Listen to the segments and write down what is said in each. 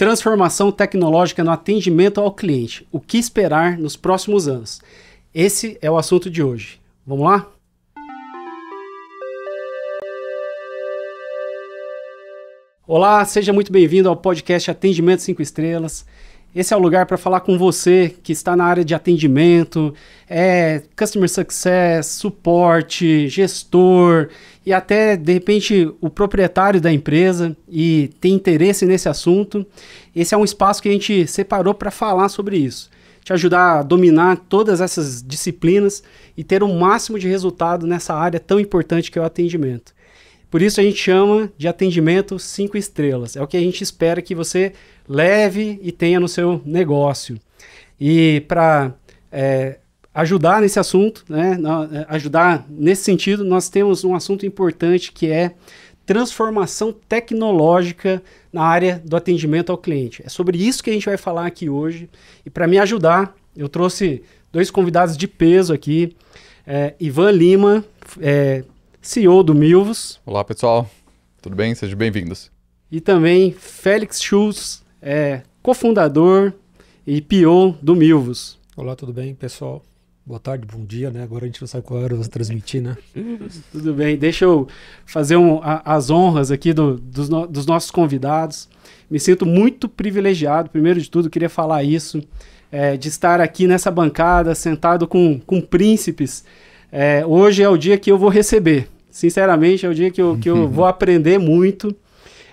Transformação tecnológica no atendimento ao cliente. O que esperar nos próximos anos? Esse é o assunto de hoje. Vamos lá? Olá, seja muito bem-vindo ao podcast Atendimento 5 Estrelas. Esse é o lugar para falar com você que está na área de atendimento, Customer Success, suporte, gestor e até, de repente, o proprietário da empresa e tem interesse nesse assunto. Esse é um espaço que a gente separou para falar sobre isso, te ajudar a dominar todas essas disciplinas e ter o máximo de resultado nessa área tão importante que é o atendimento. Por isso a gente chama de atendimento 5 estrelas. É o que a gente espera que você leve e tenha no seu negócio. E para ajudar nesse assunto, ajudar nesse sentido, nós temos um assunto importante que é transformação tecnológica na área do atendimento ao cliente. É sobre isso que a gente vai falar aqui hoje. E para me ajudar, eu trouxe 2 convidados de peso aqui. Ivan Lima, CEO do Milvus. Olá, pessoal. Tudo bem? Sejam bem-vindos. E também Félix Schultz, cofundador e PO do Milvus. Olá, tudo bem, pessoal? Boa tarde, bom dia, né? Agora a gente não sabe qual hora eu vou transmitir, né? Tudo bem. Deixa eu fazer as honras aqui dos nossos convidados. Me sinto muito privilegiado, primeiro de tudo, queria falar isso, de estar aqui nessa bancada, sentado com príncipes. Hoje é o dia que eu vou receber. Sinceramente, é o dia que eu vou aprender muito.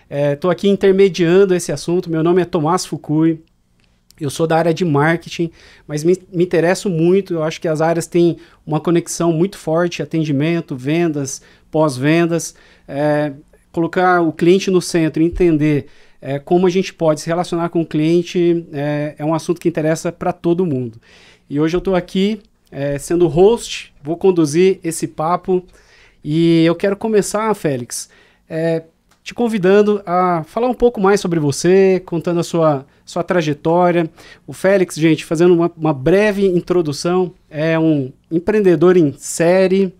Estou aqui intermediando esse assunto. Meu nome é Tomás Fukui. Eu sou da área de marketing, mas me interesso muito. Eu acho que as áreas têm uma conexão muito forte, atendimento, vendas, pós-vendas. Colocar o cliente no centro, entender como a gente pode se relacionar com o cliente é um assunto que interessa para todo mundo. E hoje eu estou aqui sendo host, vou conduzir esse papo e eu quero começar, Félix, te convidando a falar um pouco mais sobre você, contando a sua trajetória. O Félix, gente, fazendo uma breve introdução, é um empreendedor em série,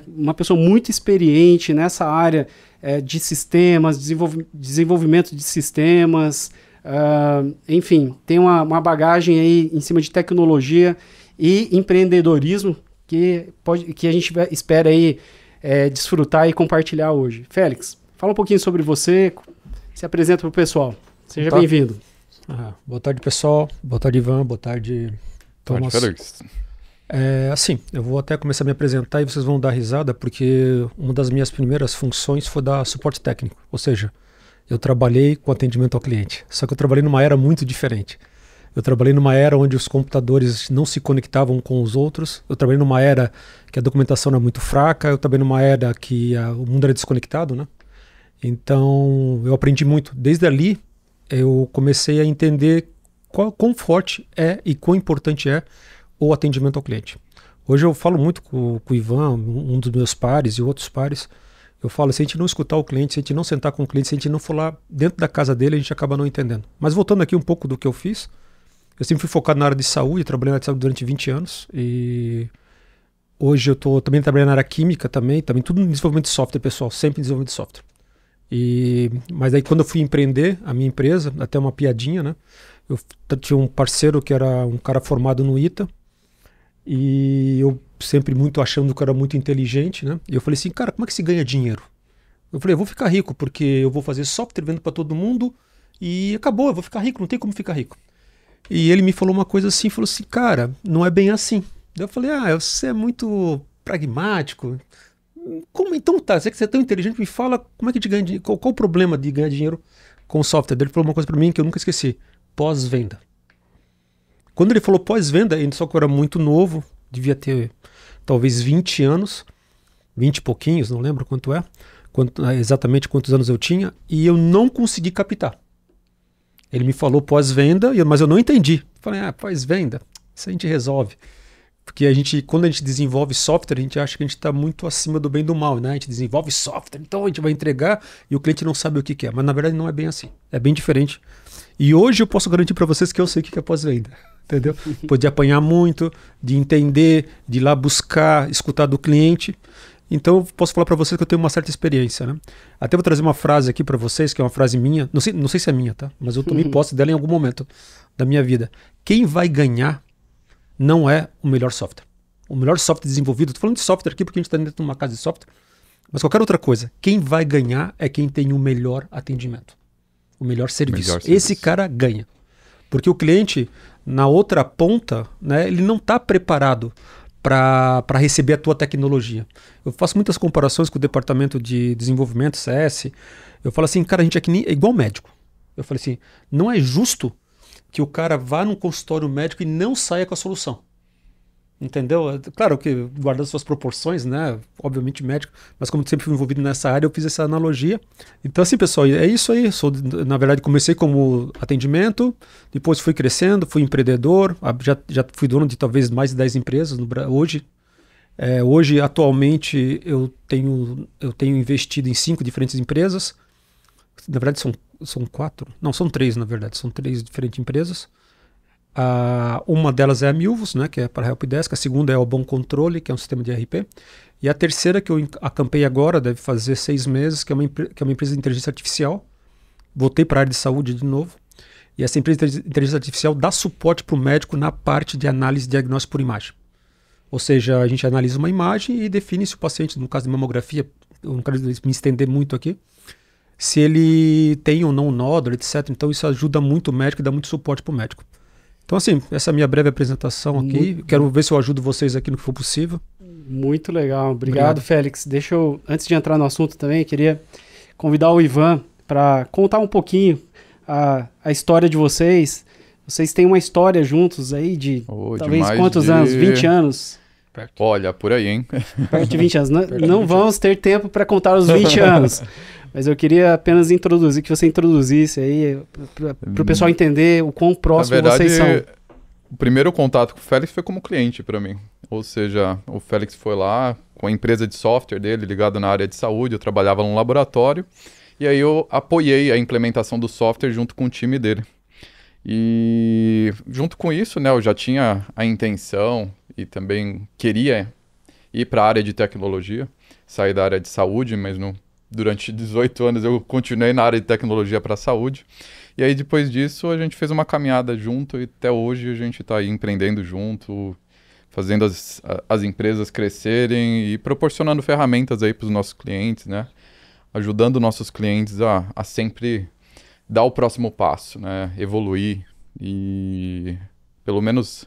uma pessoa muito experiente nessa área de sistemas, desenvolvimento de sistemas, enfim, tem uma bagagem aí em cima de tecnologia e empreendedorismo que a gente espera aí desfrutar e compartilhar hoje. Félix, fala um pouquinho sobre você, se apresenta para o pessoal. Seja bem-vindo. Boa tarde, pessoal. Boa tarde, Ivan. Boa tarde, Thomas. Boa tarde, Félix. Assim, eu vou até começar a me apresentar e vocês vão dar risada, porque uma das minhas primeiras funções foi dar suporte técnico. Ou seja, eu trabalhei com atendimento ao cliente. Só que eu trabalhei numa era muito diferente. Eu trabalhei numa era onde os computadores não se conectavam com os outros. Eu trabalhei numa era que a documentação era muito fraca. Eu trabalhei numa era que o mundo era desconectado, né? Então, eu aprendi muito. Desde ali, eu comecei a entender quão forte é e quão importante é o atendimento ao cliente. Hoje eu falo muito com o Ivan, um dos meus pares e outros pares. Eu falo, se a gente não escutar o cliente, se a gente não sentar com o cliente, se a gente não for lá dentro da casa dele, a gente acaba não entendendo. Mas voltando aqui um pouco do que eu fiz, eu sempre fui focado na área de saúde, trabalhei na área de saúde durante 20 anos e hoje eu estou também trabalhando na área química também tudo em desenvolvimento de software, pessoal, sempre em desenvolvimento de software. Mas aí quando eu fui empreender a minha empresa, até uma piadinha, né? Eu tinha um parceiro que era um cara formado no ITA e eu sempre muito achando que eu era muito inteligente, né? E eu falei assim, cara, como é que se ganha dinheiro? Eu falei, eu vou ficar rico porque eu vou fazer software vendo para todo mundo e acabou, eu vou ficar rico, não tem como ficar rico. E ele me falou uma coisa assim, falou assim, cara, não é bem assim. Daí eu falei, você é muito pragmático. Como então tá? Você que você é tão inteligente, me fala como é que a gente ganha dinheiro, qual o problema de ganhar dinheiro com o software? Daí ele falou uma coisa para mim que eu nunca esqueci, pós-venda. Quando ele falou pós-venda, só que eu era muito novo, devia ter talvez 20 anos, 20 e pouquinhos, não lembro exatamente quantos anos eu tinha, e eu não consegui captar. Ele me falou pós-venda, mas eu não entendi. Falei, pós-venda, isso a gente resolve. Porque quando a gente desenvolve software, a gente acha que a gente está muito acima do bem e do mal, né? A gente desenvolve software, então a gente vai entregar e o cliente não sabe o que é. Mas na verdade não é bem assim, é bem diferente. E hoje eu posso garantir para vocês que eu sei o que é pós-venda, entendeu? Pode apanhar muito, de entender, de ir lá buscar, escutar do cliente. Então eu posso falar para vocês que eu tenho uma certa experiência, né? Até vou trazer uma frase aqui para vocês, que é uma frase minha, não sei se é minha, tá? Mas eu tomei posse dela em algum momento da minha vida. Quem vai ganhar não é o melhor software. O melhor software desenvolvido, tô falando de software aqui porque a gente está dentro de uma casa de software, mas qualquer outra coisa, quem vai ganhar é quem tem o melhor atendimento, o melhor serviço. Esse cara ganha. Porque o cliente, na outra ponta, né, ele não está preparado para receber a tua tecnologia. Eu faço muitas comparações com o departamento de desenvolvimento, CS. Eu falo assim, cara, a gente é igual médico. Eu falei assim, não é justo que o cara vá num consultório médico e não saia com a solução. Entendeu? Claro que guardando suas proporções, né? Obviamente médico, mas como sempre fui envolvido nessa área, eu fiz essa analogia. Então assim, pessoal, é isso aí. Na verdade, comecei como atendimento, depois fui crescendo, fui empreendedor, já fui dono de talvez mais de 10 empresas hoje. Hoje, atualmente, eu tenho investido em 5 diferentes empresas. Na verdade, são 4. Não, são 3, na verdade. São 3 diferentes empresas. Uma delas é a Milvus, né, que é para Helpdesk. A segunda é o Bom Controle, que é um sistema de ERP. E a terceira, que eu acampei agora, deve fazer 6 meses, que é uma empresa de inteligência artificial. Voltei para a área de saúde de novo. E essa empresa de inteligência artificial dá suporte para o médico na parte de análise e diagnóstico por imagem. Ou seja, a gente analisa uma imagem e define se o paciente, no caso de mamografia, eu não quero me estender muito aqui, se ele tem ou não um nódulo, etc. Então isso ajuda muito o médico e dá muito suporte para o médico. Então, assim, essa é a minha breve apresentação aqui. Quero ver se eu ajudo vocês aqui no que for possível. Muito legal. Obrigado, Félix. Deixa eu, antes de entrar no assunto também, queria convidar o Ivan para contar um pouquinho a história de vocês. Vocês têm uma história juntos aí de talvez quantos anos? 20 anos? Perto. Olha, por aí, hein? Perto de 20 anos. Não vamos ter tempo para contar os 20 anos. Mas eu queria apenas que você introduzisse aí, para o pessoal entender o quão próximo vocês são. O primeiro contato com o Félix foi como cliente para mim. Ou seja, o Félix foi lá com a empresa de software dele, ligado na área de saúde, eu trabalhava num laboratório, e aí eu apoiei a implementação do software junto com o time dele. E junto com isso, né, eu já tinha a intenção e também queria ir para a área de tecnologia, sair da área de saúde, mas durante 18 anos eu continuei na área de tecnologia para a saúde. E aí depois disso a gente fez uma caminhada junto e até hoje a gente está aí empreendendo junto, fazendo as empresas crescerem e proporcionando ferramentas aí para os nossos clientes, né? Ajudando nossos clientes a sempre dar o próximo passo, né? Evoluir e pelo menos,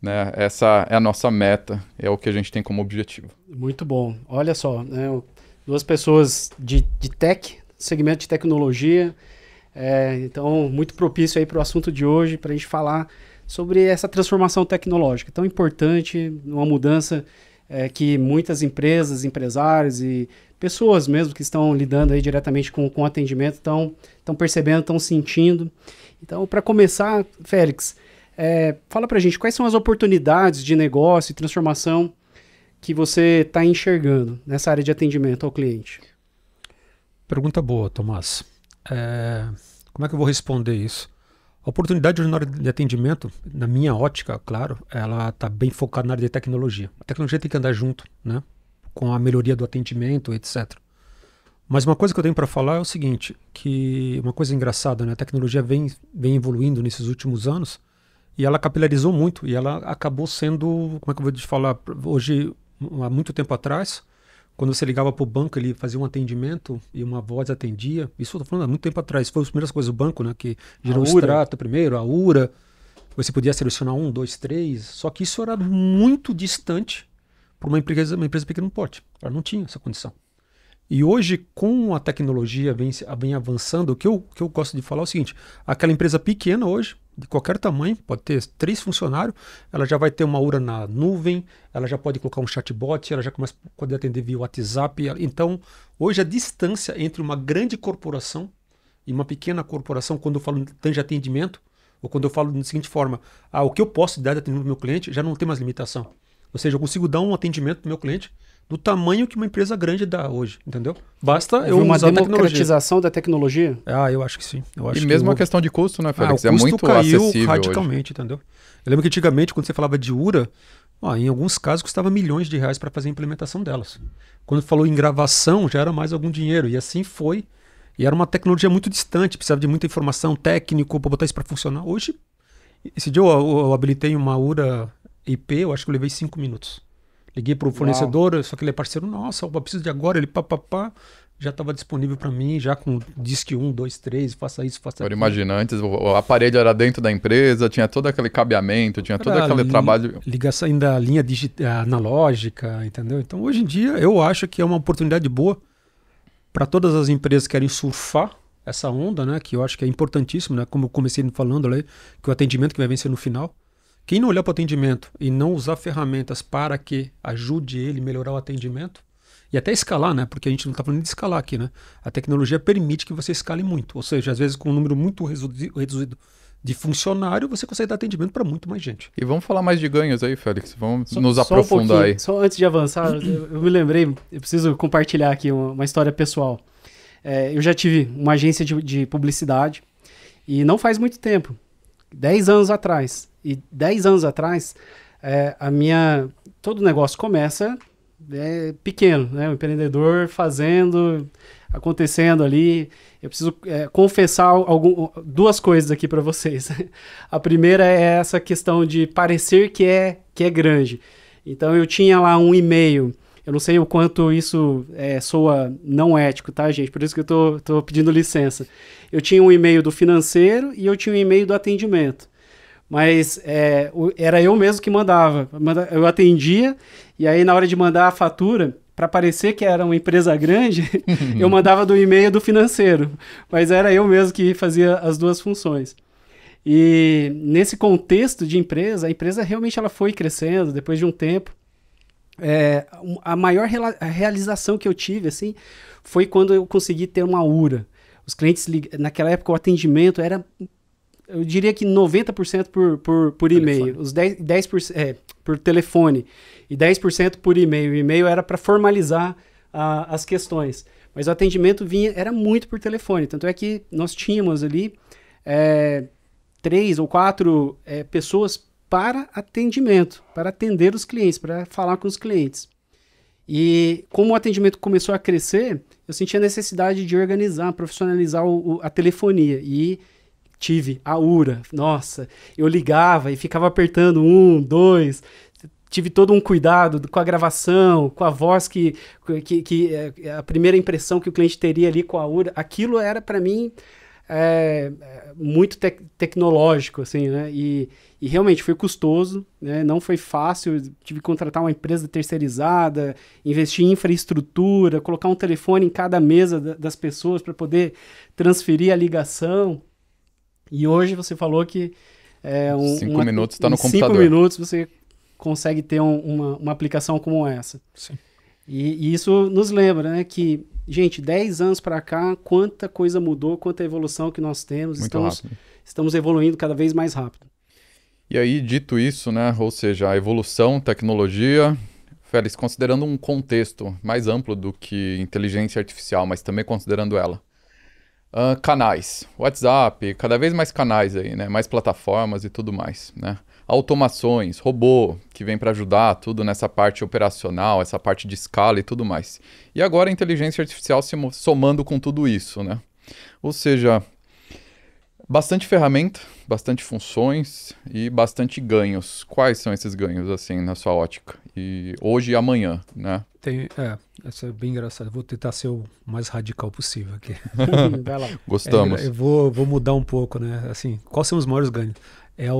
né, essa é a nossa meta, é o que a gente tem como objetivo. Muito bom. Olha só, né, 2 pessoas de tech, segmento de tecnologia, então muito propício aí para o assunto de hoje, para a gente falar sobre essa transformação tecnológica tão importante, uma mudança que muitas empresas, empresários e pessoas mesmo que estão lidando aí diretamente com atendimento estão percebendo, estão sentindo. Então, para começar, Félix, fala para a gente quais são as oportunidades de negócio e transformação que você está enxergando nessa área de atendimento ao cliente? Pergunta boa, Tomás. Como é que eu vou responder isso? A oportunidade na área de atendimento, na minha ótica, claro, ela está bem focada na área de tecnologia. A tecnologia tem que andar junto, né, com a melhoria do atendimento, etc. Mas uma coisa que eu tenho para falar é o seguinte, que uma coisa engraçada, né, a tecnologia vem evoluindo nesses últimos anos e ela capilarizou muito e ela acabou sendo, como é que eu vou te falar, hoje, há muito tempo atrás, quando você ligava para o banco, ele fazia um atendimento e uma voz atendia. Isso eu estou falando há muito tempo atrás. Foi as primeiras coisas do banco, né? Que gerou o extrato primeiro, a URA. Você podia selecionar 1, 2, 3. Só que isso era muito distante para uma empresa pequeno porte. Ela não tinha essa condição. E hoje, com a tecnologia vem avançando, o que eu gosto de falar é o seguinte. Aquela empresa pequena hoje, de qualquer tamanho, pode ter 3 funcionários, ela já vai ter uma URA na nuvem, ela já pode colocar um chatbot, ela já começa a poder atender via WhatsApp. Então, hoje a distância entre uma grande corporação e uma pequena corporação, quando eu falo de atendimento, ou quando eu falo da seguinte forma, o que eu posso dar de atendimento para o meu cliente já não tem mais limitação. Ou seja, eu consigo dar um atendimento para o meu cliente do tamanho que uma empresa grande dá hoje, entendeu? Basta eu usar a democratização da tecnologia? Eu acho que sim. E mesmo a questão de custo, né, Félix? O custo muito caiu acessível radicalmente, hoje. Entendeu? Eu lembro que antigamente, quando você falava de URA, Em alguns casos custava milhões de reais para fazer a implementação delas. Quando falou em gravação, já era mais algum dinheiro. E assim foi. E era uma tecnologia muito distante, precisava de muita informação técnica para botar isso para funcionar. Hoje, esse dia eu habilitei uma URA IP, eu acho que eu levei 5 minutos. Liguei para o fornecedor, só que ele é parceiro, nossa, eu preciso de agora, ele já estava disponível para mim, já com disque 1, 2, 3, faça isso, faça aquilo. Imagina, antes o aparelho era dentro da empresa, tinha todo aquele cabeamento, tinha todo aquele trabalho... Ligação ainda, linha analógica, entendeu? Então, hoje em dia, eu acho que é uma oportunidade boa para todas as empresas que querem surfar essa onda, né? Que eu acho que é importantíssimo, né? Como eu comecei falando ali, que o atendimento que vai vencer no final. Quem não olhar para o atendimento e não usar ferramentas para que ajude ele a melhorar o atendimento, e até escalar, né? Porque a gente não está falando de escalar aqui, né? A tecnologia permite que você escale muito. Ou seja, às vezes com um número muito reduzido de funcionário, você consegue dar atendimento para muito mais gente. E vamos falar mais de ganhos aí, Félix. Vamos nos aprofundar aí. Só antes de avançar, eu me lembrei, eu preciso compartilhar aqui uma história pessoal. Eu já tive uma agência de publicidade e não faz muito tempo, 10 anos atrás. E 10 anos atrás, todo negócio começa pequeno, né? O empreendedor fazendo, acontecendo ali. Eu preciso confessar duas coisas aqui para vocês. A primeira é essa questão de parecer que é grande. Então eu tinha lá um e-mail. Eu não sei o quanto isso soa não ético, tá, gente? Por isso que eu tô pedindo licença. Eu tinha um e-mail do financeiro e eu tinha um e-mail do atendimento. Mas era eu mesmo que mandava. Eu atendia e aí na hora de mandar a fatura, para parecer que era uma empresa grande, eu mandava do e-mail do financeiro. Mas era eu mesmo que fazia as duas funções. E nesse contexto de empresa, a empresa realmente ela foi crescendo depois de um tempo. A maior realização que eu tive assim, foi quando eu consegui ter uma URA. Os clientes, naquela época, o atendimento era... Eu diria que 90% por e-mail, os 10% por telefone e 10% por e-mail. O e-mail era para formalizar as questões, mas o atendimento era muito por telefone. Tanto é que nós tínhamos ali 3 ou 4 pessoas para atendimento, para atender os clientes, para falar com os clientes. E como o atendimento começou a crescer, eu senti a necessidade de organizar, profissionalizar a telefonia e tive a URA. Nossa, eu ligava e ficava apertando 1, 2, tive todo um cuidado com a gravação, com a voz que a primeira impressão que o cliente teria ali com a URA, aquilo era para mim muito tecnológico, assim, né? E realmente foi custoso, né? Não foi fácil, tive que contratar uma empresa terceirizada, investir em infraestrutura, colocar um telefone em cada mesa das pessoas para poder transferir a ligação. E hoje você falou que 5 minutos está no computador. 5 minutos você consegue ter uma aplicação como essa. Sim. E isso nos lembra, né, que, gente, 10 anos para cá, quanta coisa mudou, quanta evolução que nós temos. Estamos evoluindo cada vez mais rápido. E aí, dito isso, né, ou seja, a evolução, tecnologia, Félix, considerando um contexto mais amplo do que inteligência artificial, mas também considerando ela. Canais, WhatsApp, cada vez mais canais aí, né? Mais plataformas e tudo mais, né? Automações, robô, que vem para ajudar tudo nessa parte operacional, essa parte de escala e tudo mais. E agora a inteligência artificial se somando com tudo isso, né? Ou seja, bastante ferramenta, bastante funções e bastante ganhos. Quais são esses ganhos, assim, na sua ótica? E hoje e amanhã, né? Essa é bem engraçada. Vou tentar ser o mais radical possível aqui. Vai lá. Gostamos. Eu vou mudar um pouco, né? Assim, quais são os maiores ganhos? É a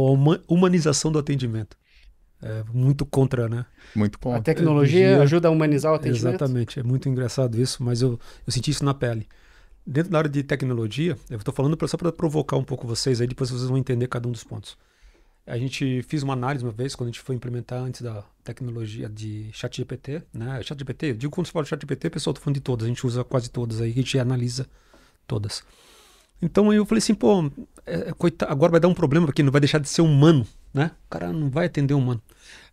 humanização do atendimento. Muito contra, né? Muito contra. A tecnologia ajuda a humanizar o atendimento? Exatamente. É muito engraçado isso, mas eu senti isso na pele. Dentro da área de tecnologia, eu estou falando só para provocar um pouco vocês, aí depois vocês vão entender cada um dos pontos. A gente fez uma análise uma vez, quando a gente foi implementar antes da tecnologia de ChatGPT, né? ChatGPT, eu digo quando você fala de ChatGPT, pessoal, estou falando de todas, a gente usa quase todas aí, a gente analisa todas. Então aí eu falei assim, agora vai dar um problema, porque não vai deixar de ser humano, né? O cara não vai atender humano.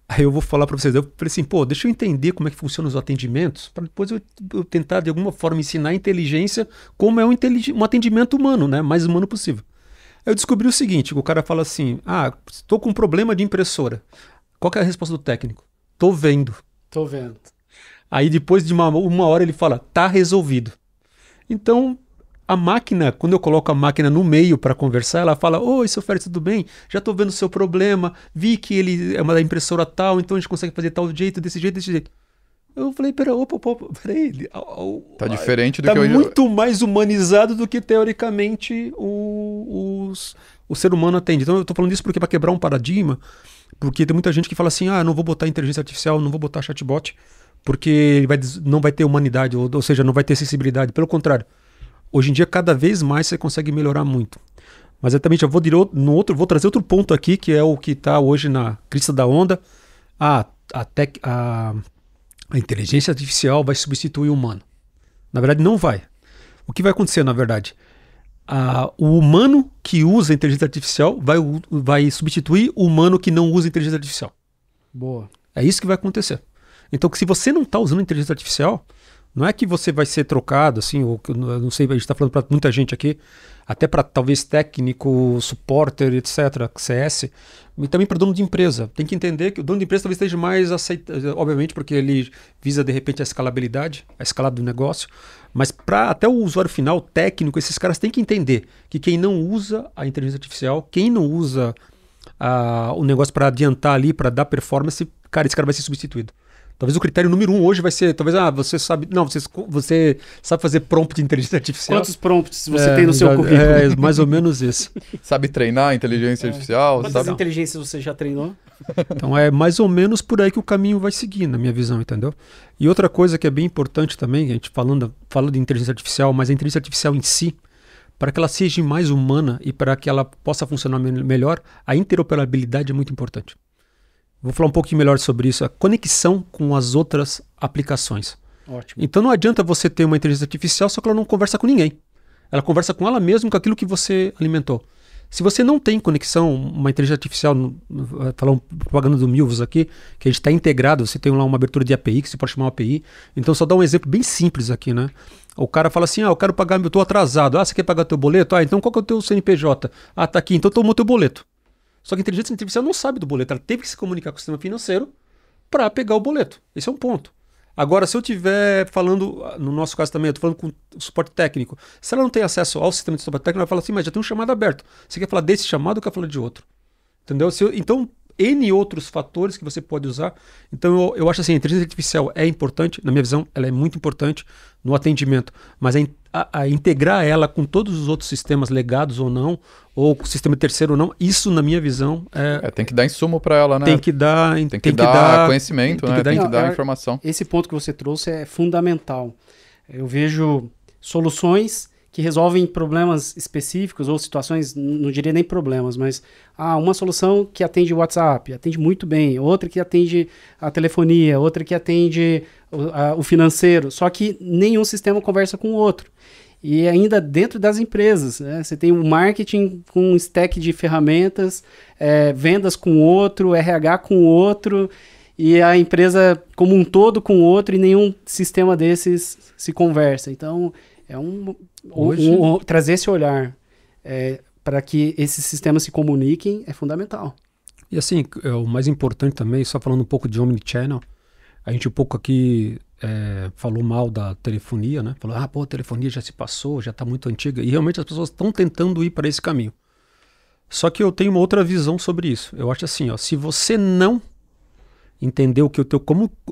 Aí eu vou falar para vocês, eu falei assim, deixa eu entender como é que funcionam os atendimentos, para depois eu tentar de alguma forma ensinar a inteligência como é um atendimento humano, né? Mais humano possível. Eu descobri o seguinte, o cara fala assim, estou com um problema de impressora. Qual que é a resposta do técnico? Tô vendo. Tô vendo. Aí depois de uma hora ele fala, tá resolvido. Então, a máquina, quando eu coloco a máquina no meio para conversar, ela fala, oi, seu Félix, tudo bem? Já tô vendo o seu problema, vi que ele é uma da impressora tal, então a gente consegue fazer tal jeito, desse jeito, desse jeito. Eu falei, peraí. Tá diferente do tá que eu... muito mais humanizado do que, teoricamente, o ser humano atende. Então eu tô falando isso porque para quebrar um paradigma, porque tem muita gente que fala assim, não vou botar inteligência artificial, não vou botar chatbot, porque ele não vai ter humanidade, ou seja, não vai ter sensibilidade. Pelo contrário, hoje em dia cada vez mais você consegue melhorar muito. Mas eu também já vou trazer outro ponto aqui, que é o que está hoje na crista da onda. A inteligência artificial vai substituir o humano. Na verdade, não vai. O que vai acontecer, na verdade? O humano que usa a inteligência artificial vai substituir o humano que não usa a inteligência artificial. Boa. É isso que vai acontecer. Então, se você não está usando a inteligência artificial, não é que você vai ser trocado, assim, ou eu não sei, a gente está falando para muita gente aqui, até para talvez técnico, supporter, etc., CS, e também para dono de empresa. Tem que entender que o dono de empresa talvez esteja mais obviamente, porque ele visa de repente a escalabilidade, a escala do negócio, mas para até o usuário final, técnico, esses caras têm que entender que quem não usa a inteligência artificial, quem não usa o negócio para adiantar ali, para dar performance, esse cara vai ser substituído. Talvez o critério número 1 hoje vai ser, você sabe, não, você sabe fazer prompt de inteligência artificial. Quantos prompts você tem no seu currículo? É mais ou menos isso. Sabe treinar a inteligência artificial? Quantas inteligências você já treinou? Então é mais ou menos por aí que o caminho vai seguir, na minha visão, entendeu? E outra coisa que é bem importante também, a gente fala de inteligência artificial, mas a inteligência artificial em si, para que ela seja mais humana e para que ela possa funcionar melhor, a interoperabilidade é muito importante. Vou falar um pouquinho melhor sobre isso, a conexão com as outras aplicações. Ótimo. Então não adianta você ter uma inteligência artificial, só que ela não conversa com ninguém. Ela conversa com ela mesma, com aquilo que você alimentou. Se você não tem conexão, uma inteligência artificial, falar propaganda do Milvus aqui, que a gente está integrado, você tem lá uma abertura de API, que você pode chamar uma API. Então só dá um exemplo bem simples aqui, né? O cara fala assim, eu quero pagar, eu estou atrasado. Você quer pagar teu boleto? Então qual que é o teu CNPJ? Tá aqui, então toma o teu boleto. Só que a inteligência artificial não sabe do boleto, ela teve que se comunicar com o sistema financeiro para pegar o boleto. Esse é um ponto. Agora, se eu estiver falando, no nosso caso também, eu estou falando com o suporte técnico, se ela não tem acesso ao sistema de suporte técnico, ela fala assim, mas já tem um chamado aberto. Você quer falar desse chamado ou quer falar de outro? Entendeu? Então, N outros fatores que você pode usar. Então, eu acho assim, a inteligência artificial é importante, na minha visão, ela é muito importante no atendimento, mas a integrar ela com todos os outros sistemas legados ou não, ou com o sistema terceiro ou não, isso, na minha visão, tem que dar insumo para ela, né? Tem que dar conhecimento, né? Tem que dar informação. Esse ponto que você trouxe é fundamental. Eu vejo soluções que resolvem problemas específicos ou situações, não diria nem problemas, mas uma solução que atende o WhatsApp, atende muito bem, outra que atende a telefonia, outra que atende o financeiro, só que nenhum sistema conversa com o outro. E ainda dentro das empresas, né? Você tem o marketing com um stack de ferramentas, vendas com outro, RH com outro, e a empresa como um todo com outro, e nenhum sistema desses se conversa. Então, trazer esse olhar para que esses sistemas se comuniquem é fundamental. E assim, o mais importante também, só falando um pouco de omnichannel, a gente um pouco aqui falou mal da telefonia, né? Falou, a telefonia já se passou, já está muito antiga, e realmente as pessoas estão tentando ir para esse caminho. Só que eu tenho uma outra visão sobre isso. Eu acho assim, se você não entender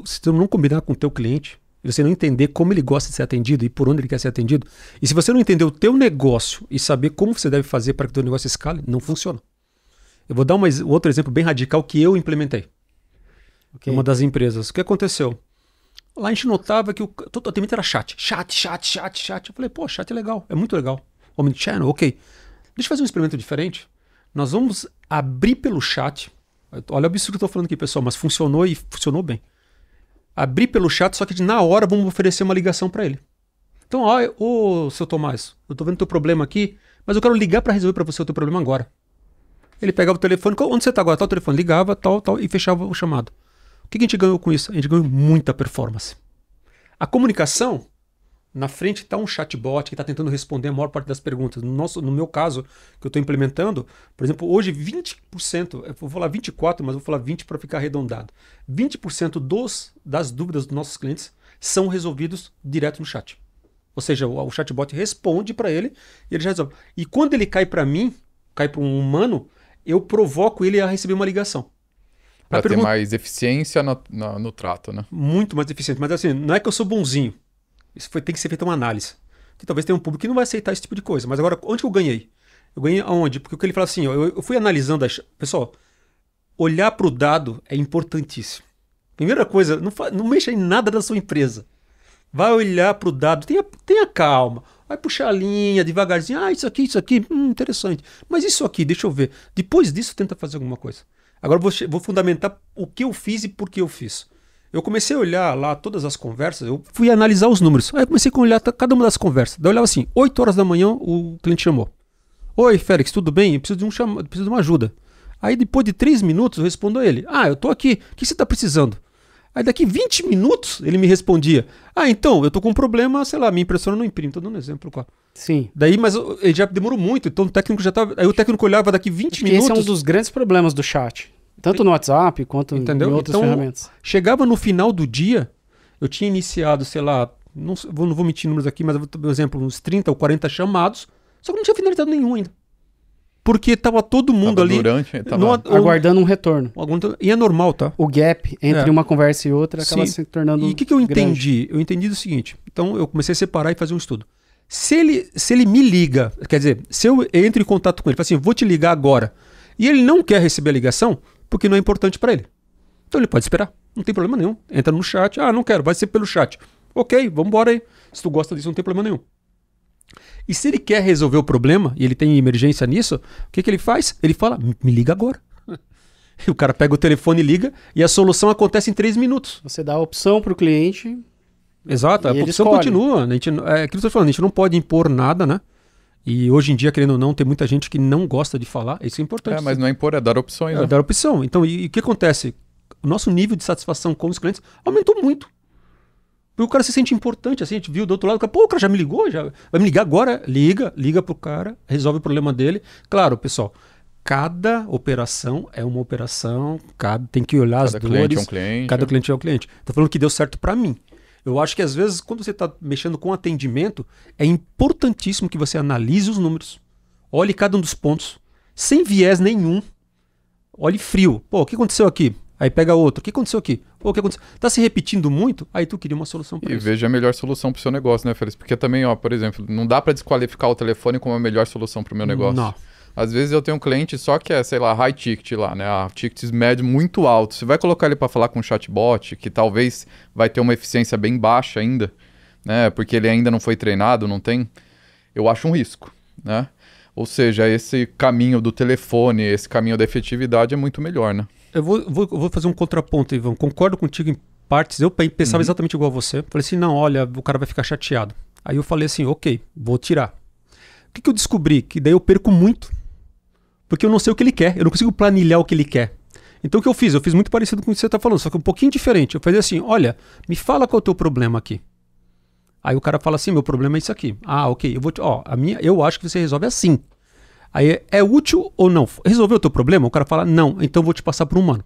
se você não combinar com o teu cliente, e você não entender como ele gosta de ser atendido e por onde ele quer ser atendido, e se você não entender o teu negócio e saber como você deve fazer para que o teu negócio escale, não funciona. Eu vou dar outro exemplo bem radical que eu implementei. Okay. Uma das empresas. O que aconteceu? Lá a gente notava que todo o atendimento era chat. Eu falei, chat é legal, é muito legal. Omnichannel, ok. Deixa eu fazer um experimento diferente. Nós vamos abrir pelo chat. Olha o absurdo que eu estou falando aqui, pessoal, mas funcionou e funcionou bem. Abrir pelo chat, só que na hora vamos oferecer uma ligação para ele. Então, seu Tomás, eu estou vendo o teu problema aqui, mas eu quero ligar para resolver para você o teu problema agora. Ele pegava o telefone, onde você está agora? Tal telefone, ligava, tal, e fechava o chamado. O que a gente ganhou com isso? A gente ganhou muita performance. A comunicação, Na frente está um chatbot que está tentando responder a maior parte das perguntas. No meu caso, que eu estou implementando, por exemplo, hoje 20%, eu vou falar 24%, mas vou falar 20% para ficar arredondado. 20% das dúvidas dos nossos clientes são resolvidos direto no chat. Ou seja, o chatbot responde para ele e ele já resolve. E quando ele cai para mim, cai para um humano, eu provoco ele a receber uma ligação. Para ter mais eficiência no trato, né? Muito mais eficiente. Mas assim, não é que eu sou bonzinho. Isso tem que ser feita uma análise. Que talvez tenha um público que não vai aceitar esse tipo de coisa. Mas agora, onde que eu ganhei? Eu ganhei aonde? Porque o que ele fala assim, ó, eu fui analisando... Pessoal, olhar para o dado é importantíssimo. Primeira coisa, não mexa em nada da sua empresa. Vai olhar para o dado, tenha calma. Vai puxar a linha devagarzinho. Ah, isso aqui, interessante. Mas isso aqui, deixa eu ver. Depois disso, tenta fazer alguma coisa. Agora vou fundamentar o que eu fiz e por que eu fiz. Eu comecei a olhar lá todas as conversas, eu fui analisar os números. Aí eu comecei a olhar cada uma das conversas. Daí eu olhava assim, 8 horas da manhã o cliente chamou. Oi, Félix, tudo bem? Eu preciso de uma ajuda. Aí depois de 3 minutos eu respondo a ele. Ah, eu tô aqui, o que você está precisando? Aí daqui 20 minutos ele me respondia. Ah, então, eu tô com um problema, sei lá, minha impressora não imprime. Tô dando um exemplo, claro. Sim. Daí, mas ele já demorou muito, então o técnico já tava... Aí o técnico olhava daqui 20 minutos... Esse é um dos grandes problemas do chat. Tanto no WhatsApp quanto em outras ferramentas. Chegava no final do dia, eu tinha iniciado, sei lá, não vou mentir números aqui, mas por exemplo, uns 30 ou 40 chamados, só que não tinha finalizado nenhum ainda. Porque estava todo mundo ali aguardando um retorno. E é normal, tá? O gap entre uma conversa e outra acaba se tornando. E o que eu entendi? Grande. Eu entendi o seguinte. Então eu comecei a separar e fazer um estudo. Se ele me liga, quer dizer, se eu entro em contato com ele, falo assim, vou te ligar agora, e ele não quer receber a ligação, porque não é importante para ele. Então ele pode esperar, não tem problema nenhum. Entra no chat, não quero, vai ser pelo chat. Ok, vamos embora aí. Se tu gosta disso, não tem problema nenhum. E se ele quer resolver o problema, e ele tem emergência nisso, o que ele faz? Ele fala, me liga agora. E o cara pega o telefone e liga, e a solução acontece em 3 minutos. Você dá a opção para o cliente. Exato, a opção continua. A gente, aquilo que eu estou falando, a gente não pode impor nada, né? E hoje em dia, querendo ou não, tem muita gente que não gosta de falar. Isso é importante. Mas não é impor, é dar opções. É dar opção. Então, e o que acontece? O nosso nível de satisfação com os clientes aumentou muito. Porque o cara se sente importante, assim, a gente viu do outro lado, o cara já me ligou, já vai me ligar agora? Liga pro cara, resolve o problema dele. Claro, pessoal, cada operação é uma operação, tem que olhar as dores. Cada cliente é um cliente. Cada cliente é um cliente. Tô falando que deu certo para mim. Eu acho que às vezes, quando você está mexendo com atendimento, é importantíssimo que você analise os números, olhe cada um dos pontos, sem viés nenhum, olhe frio. Pô, o que aconteceu aqui? Aí pega outro. O que aconteceu aqui? Pô, o que aconteceu? Tá se repetindo muito? Aí tu queria uma solução para isso. E veja a melhor solução para o seu negócio, né, Félix? Porque também, por exemplo, não dá para desqualificar o telefone como a melhor solução para o meu negócio. Não. Às vezes eu tenho um cliente só que é, sei lá, high ticket lá, né? Tickets médio muito alto. Você vai colocar ele para falar com um chatbot, que talvez vai ter uma eficiência bem baixa ainda, né? Porque ele ainda não foi treinado, não tem. Eu acho um risco, né? Ou seja, esse caminho do telefone, esse caminho da efetividade é muito melhor, né? Eu vou fazer um contraponto, Ivan. Concordo contigo em partes. Eu pensava exatamente igual a você. Falei assim, não, olha, o cara vai ficar chateado. Aí eu falei assim, ok, vou tirar. O que eu descobri? Que daí eu perco muito. Porque eu não sei o que ele quer. Eu não consigo planilhar o que ele quer. Então o que eu fiz? Eu fiz muito parecido com o que você está falando, só que um pouquinho diferente. Eu falei assim, olha, me fala qual é o teu problema aqui. Aí o cara fala assim, meu problema é isso aqui. Ah, ok, eu acho que você resolve assim. Aí é útil ou não? Resolveu o teu problema? O cara fala, não, então eu vou te passar por um humano.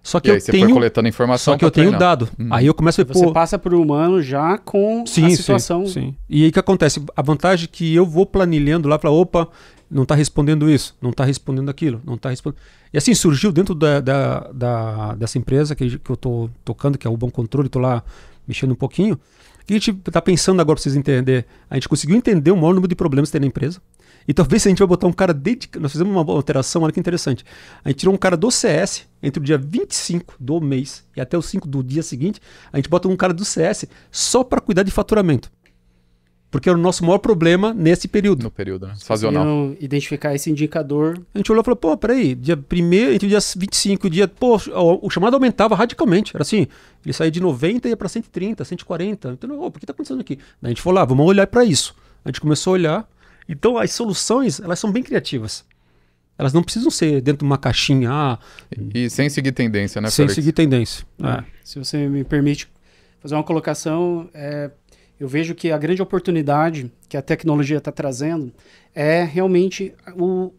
Só que e aí você foi coletando informação. Só que eu tenho dado. Aí eu começo a ver, você passa por um humano já com a situação. Sim. E aí o que acontece? A vantagem é que eu vou planilhando lá, falo, opa, não está respondendo isso, não está respondendo aquilo, não está respondendo. E assim surgiu dentro dessa empresa que eu estou tocando, que é o Bom Controle, estou lá mexendo um pouquinho. O que a gente está pensando agora para vocês entenderem? A gente conseguiu entender o maior número de problemas que tem na empresa. E talvez se a gente vai botar um cara dedicado. Nós fizemos uma alteração, olha que interessante. A gente tirou um cara do CS entre o dia 25 do mês e até o 5 do dia seguinte. A gente bota um cara do CS só para cuidar de faturamento. Porque era o nosso maior problema nesse período. No período, né? Sazonal. Identificar esse indicador. A gente olhou e falou, pô, peraí, dia 1º, entre o dia 25 e o dia... Pô, o chamado aumentava radicalmente. Era assim, ele saía de 90 e ia para 130, 140. Então, por que está acontecendo aqui? Daí a gente falou, vamos olhar para isso. A gente começou a olhar. Então, as soluções, elas são bem criativas. Elas não precisam ser dentro de uma caixinha. E sem seguir tendência, né, Sem seguir tendência. Se você me permite fazer uma colocação, eu vejo que a grande oportunidade que a tecnologia está trazendo é realmente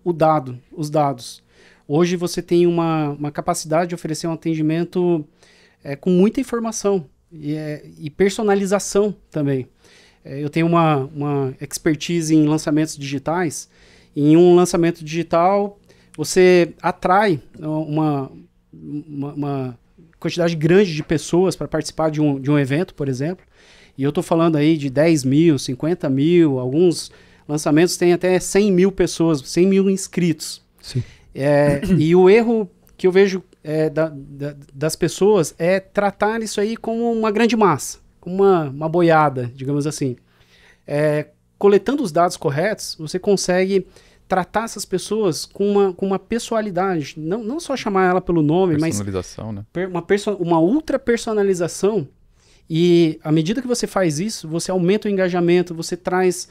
os dados. Hoje você tem uma capacidade de oferecer um atendimento com muita informação e personalização também. Eu tenho uma expertise em lançamentos digitais. Em um lançamento digital, você atrai uma quantidade grande de pessoas para participar de um evento, por exemplo. E eu estou falando aí de 10 mil, 50 mil, alguns lançamentos têm até 100 mil pessoas, 100 mil inscritos. Sim. E o erro que eu vejo das pessoas é tratar isso aí como uma grande massa, como uma boiada, digamos assim. Coletando os dados corretos, você consegue tratar essas pessoas com uma pessoalidade, não só chamar ela pelo nome, mas personalização, né? Uma ultra personalização. E à medida que você faz isso, você aumenta o engajamento, você traz,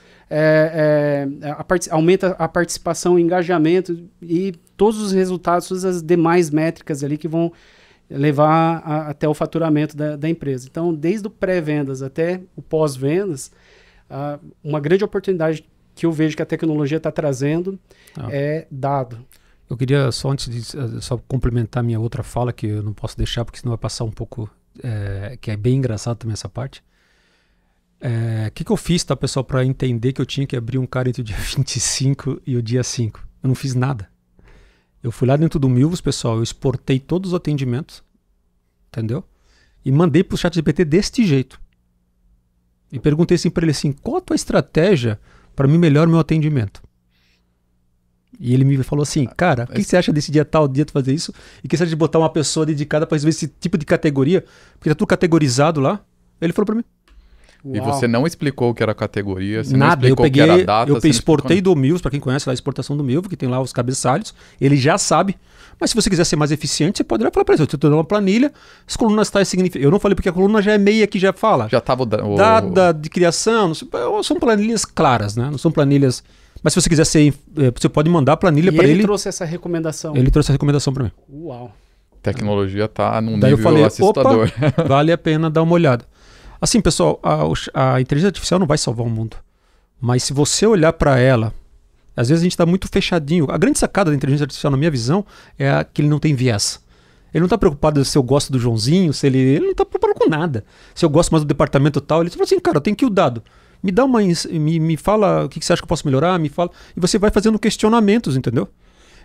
aumenta a participação, o engajamento e todos os resultados, todas as demais métricas ali que vão levar até o faturamento da empresa. Então, desde o pré-vendas até o pós-vendas, uma grande oportunidade que eu vejo que a tecnologia está trazendo é dado. Eu queria só, antes de só complementar minha outra fala, que eu não posso deixar, porque senão vai passar um pouco... que é bem engraçado também essa parte. O que eu fiz, tá, pessoal, para entender que eu tinha que abrir um cara entre o dia 25 e o dia 5? Eu não fiz nada. Eu fui lá dentro do Milvus, pessoal, eu exportei todos os atendimentos, entendeu? E mandei pro ChatGPT deste jeito. E perguntei assim para ele assim, qual a tua estratégia para mim melhorar meu atendimento? E ele me falou assim, cara, o que você acha desse dia tal, dia tu fazer isso? E que você acha de botar uma pessoa dedicada para resolver esse tipo de categoria? Porque tá tudo categorizado lá. Ele falou para mim. Uau. E você não explicou o que era categoria, você nada, não explicou o que era data. Eu exportei do Milvus, para quem conhece lá a exportação do Milvus, que tem lá os cabeçalhos, ele já sabe. Mas se você quiser ser mais eficiente, você pode olhar para ele, eu estou dando uma planilha, as colunas tais significam... Eu não falei porque a coluna já é meia que já fala. Já estava data de criação, não sei, são planilhas claras, né? Não são planilhas... Mas se você quiser ser... Você pode mandar a planilha para ele. Ele trouxe essa recomendação. Ele trouxe essa recomendação para mim. Uau. Tecnologia tá num Daí nível eu falei, assustador. Opa, vale a pena dar uma olhada. Assim, pessoal, a inteligência artificial não vai salvar o mundo. Mas se você olhar para ela, às vezes a gente está muito fechadinho. A grande sacada da inteligência artificial, na minha visão, é que ele não tem viés. Ele não está preocupado se eu gosto do Joãozinho, se ele não está preocupado com nada. Se eu gosto mais do departamento tal, ele fala assim, cara, eu tenho aqui o dado. Me fala o que você acha que eu posso melhorar, me fala. E você vai fazendo questionamentos, entendeu?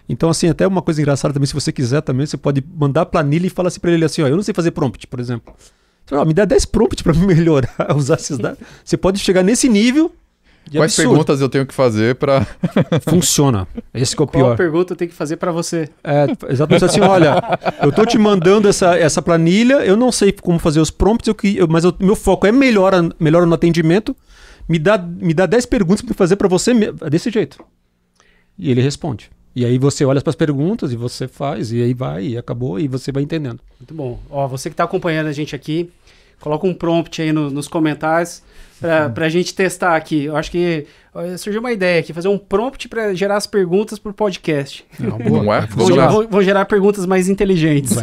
Então, assim, até uma coisa engraçada também, se você quiser também, você pode mandar a planilha e falar assim para ele assim, ó, eu não sei fazer prompt, por exemplo. Me dá 10 prompts para melhorar, usar esses dados. Você pode chegar nesse nível de Quais absurdo. perguntas eu tenho que fazer para... Funciona. Esse que é o pior. Qual pergunta eu tenho que fazer para você? Exatamente assim, olha, eu tô te mandando essa planilha, eu não sei como fazer os prompts, mas meu foco é melhora no atendimento, me dá 10 perguntas para fazer para você desse jeito. E ele responde. E aí você olha para as perguntas e você faz, e aí vai, e acabou, e você vai entendendo. Muito bom. Ó, você que está acompanhando a gente aqui, coloca um prompt aí nos comentários para a gente testar aqui. Eu acho que surgiu uma ideia aqui, fazer um prompt para gerar as perguntas para o podcast. Não é? Vão gerar perguntas mais inteligentes.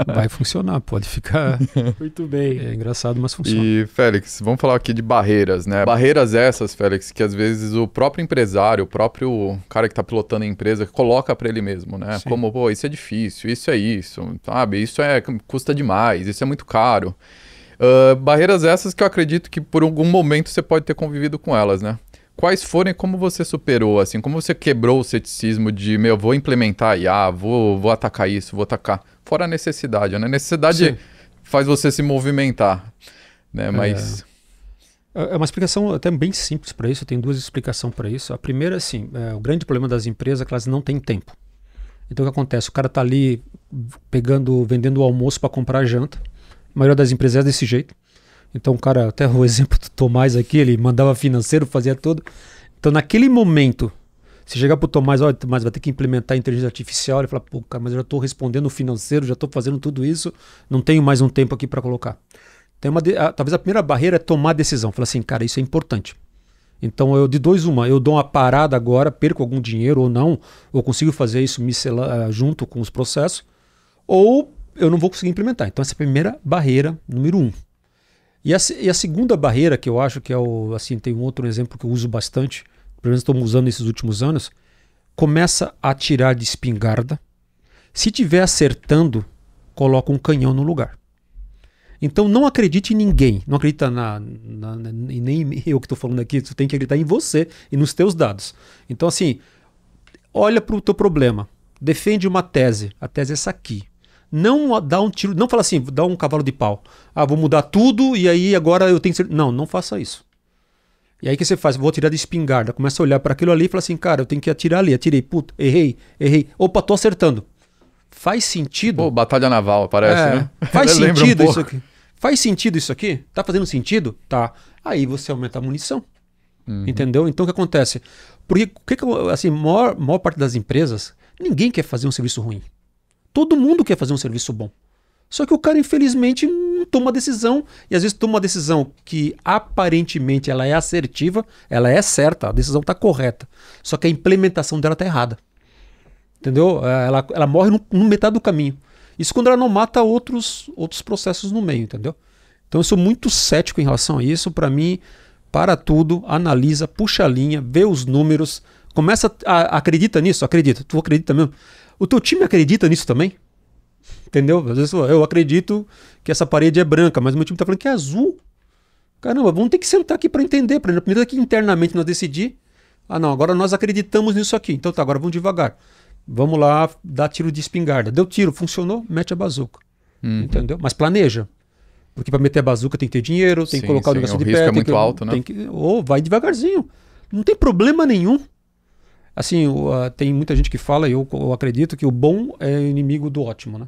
Vai funcionar, pode ficar... Muito bem. É engraçado, mas funciona. E, Félix, vamos falar aqui de barreiras, né? Barreiras essas, Félix, que às vezes o próprio empresário, o próprio cara que está pilotando a empresa, coloca para ele mesmo, né? Sim. Como, pô, isso é difícil, isso é isso, sabe? Isso custa demais, isso é muito caro. Barreiras essas que eu acredito que por algum momento você pode ter convivido com elas, né? Quais foram e como você superou, assim? Como você quebrou o ceticismo de, vou implementar IA, vou atacar isso, vou atacar... Fora a necessidade, né? A necessidade Sim. faz você se movimentar, né? Mas... É uma explicação até bem simples para isso, eu tenho duas explicações para isso. A primeira, assim, o grande problema das empresas é que elas não têm tempo. Então o que acontece? O cara tá ali vendendo o almoço para comprar a janta. A maioria das empresas é desse jeito. Então o cara, até o exemplo do Tomás aqui, ele mandava financeiro, fazia tudo. Então naquele momento, se chegar pro Tomás, olha, Tomás, vai ter que implementar a inteligência artificial, ele fala, pô, cara, mas eu já estou respondendo o financeiro, já estou fazendo tudo isso, não tenho mais um tempo aqui para colocar. Talvez a primeira barreira é tomar decisão. Falar assim, cara, isso é importante. Então eu de dois uma, eu dou uma parada agora, perco algum dinheiro ou não, ou consigo fazer isso junto com os processos, ou eu não vou conseguir implementar. Então essa é a primeira barreira, número 1. E a segunda barreira que eu acho que é assim, tem um outro exemplo que eu uso bastante, pelo menos estou usando nesses últimos anos, começa a atirar de espingarda. Se tiver acertando, coloca um canhão no lugar. Então não acredite em ninguém, não acredita e nem eu que estou falando aqui, você tem que acreditar em você e nos teus dados. Então assim, olha para o teu problema, defende uma tese, a tese é essa aqui. Não dá um tiro, não fala assim, dá um cavalo de pau. Vou mudar tudo e aí agora eu tenho que ser... Não faça isso. E aí o que você faz? Vou atirar de espingarda, começa a olhar para aquilo ali e fala assim, cara, eu tenho que atirar ali, atirei, puta, errei. Opa, tô acertando. Faz sentido? Pô, batalha naval, parece, né? Faz sentido isso aqui? Faz sentido isso aqui? Tá fazendo sentido? Tá. Aí você aumenta a munição. Entendeu? Então o que acontece? Porque assim, maior parte das empresas, ninguém quer fazer um serviço ruim. Todo mundo quer fazer um serviço bom. Só que o cara, infelizmente, não toma uma decisão. E às vezes toma uma decisão que aparentemente ela é assertiva, ela é certa, a decisão está correta. Só que a implementação dela está errada. Entendeu? Ela morre no metade do caminho. Isso quando ela não mata outros processos no meio, entendeu? Então eu sou muito cético em relação a isso. Para mim, para tudo, analisa, puxa a linha, vê os números, começa acredita nisso? Acredita. Tu acredita mesmo? O teu time acredita nisso também? Entendeu? Às vezes eu acredito que essa parede é branca, mas meu time está falando que é azul. Caramba, vamos ter que sentar aqui para entender. Primeiro aqui internamente nós decidir. Não, agora nós acreditamos nisso aqui. Então tá, agora vamos devagar. Vamos lá dar tiro de espingarda. Deu tiro, funcionou, mete a bazuca. Entendeu? Mas planeja. Porque para meter a bazuca tem que ter dinheiro, tem que colocar o negócio de pé. O risco é muito alto, né? Ou vai devagarzinho. Não tem problema nenhum. Assim, tem muita gente que fala, e eu acredito que o bom é inimigo do ótimo, né?